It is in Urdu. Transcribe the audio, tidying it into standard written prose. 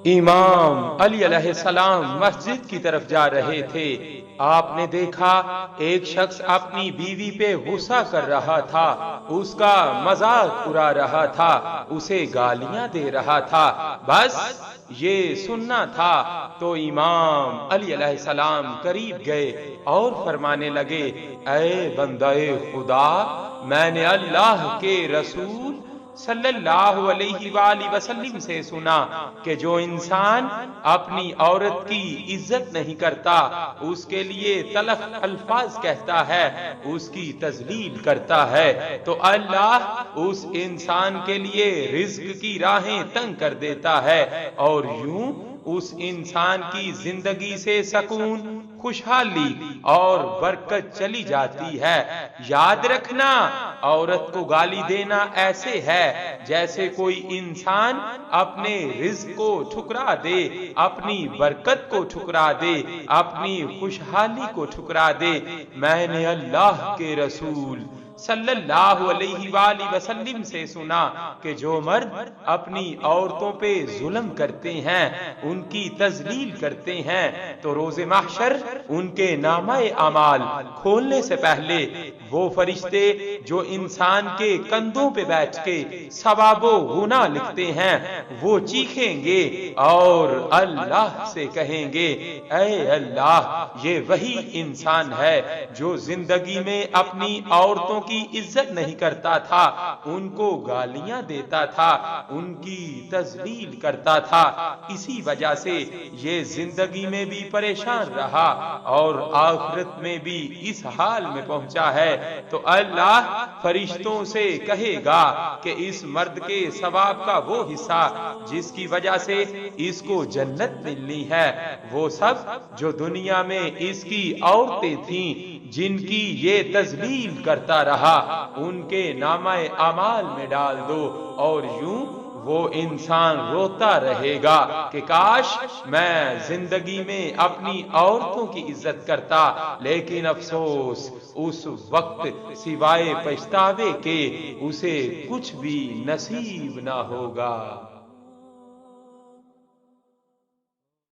امام علی علیہ السلام مسجد کی طرف جا رہے تھے۔ آپ نے دیکھا ایک شخص اپنی بیوی پہ غصہ کر رہا تھا، اس کا مذاق اڑا رہا تھا، اسے گالیاں دے رہا تھا، بس یہ سننا تھا۔ تو امام علی علیہ السلام قریب گئے اور فرمانے لگے، اے بندہ خدا، میں نے اللہ کے رسول صلی اللہ علیہ وآلہ وسلم سے سنا کہ جو انسان اپنی عورت کی عزت نہیں کرتا، اس کے لیے تلخ الفاظ کہتا ہے، اس کی تذلیل کرتا ہے، تو اللہ اس انسان کے لیے رزق کی راہیں تنگ کر دیتا ہے، اور یوں اس انسان کی زندگی سے سکون، خوشحالی اور برکت چلی جاتی ہے۔ یاد رکھنا، عورت کو گالی دینا ایسے ہے جیسے کوئی انسان اپنے رزق کو ٹھکرا دے، اپنی برکت کو ٹھکرا دے، اپنی خوشحالی کو ٹھکرا دے۔ میں نے اللہ کے رسول صلی اللہ علیہ وآلہ وسلم سے سنا کہ جو مرد اپنی عورتوں پہ ظلم کرتے ہیں، ان کی تذلیل کرتے ہیں، تو روز محشر ان کے نامہ اعمال کھولنے سے پہلے وہ فرشتے جو انسان کے کندھوں پہ بیٹھ کے ثواب و گناہ لکھتے ہیں، وہ چیخیں گے اور اللہ سے کہیں گے، اے اللہ، یہ وہی انسان ہے جو زندگی میں اپنی عورتوں کی عزت نہیں کرتا تھا، ان کو گالیاں دیتا تھا، ان کی تذلیل کرتا تھا، اسی وجہ سے یہ زندگی میں بھی پریشان رہا اور آخرت میں بھی اس حال میں پہنچا ہے۔ تو اللہ فرشتوں سے کہے گا کہ اس مرد کے ثواب کا وہ حصہ جس کی وجہ سے اس کو جنت ملنی ہے، وہ سب جو دنیا میں اس کی عورتیں تھیں جن کی یہ تذلیل کرتا رہا، ان کے نامہ اعمال میں ڈال دو، اور یوں وہ انسان روتا رہے گا کہ کاش میں زندگی میں اپنی عورتوں کی عزت کرتا، لیکن افسوس اس وقت سوائے پچھتاوے کے اسے کچھ بھی نصیب نہ ہوگا۔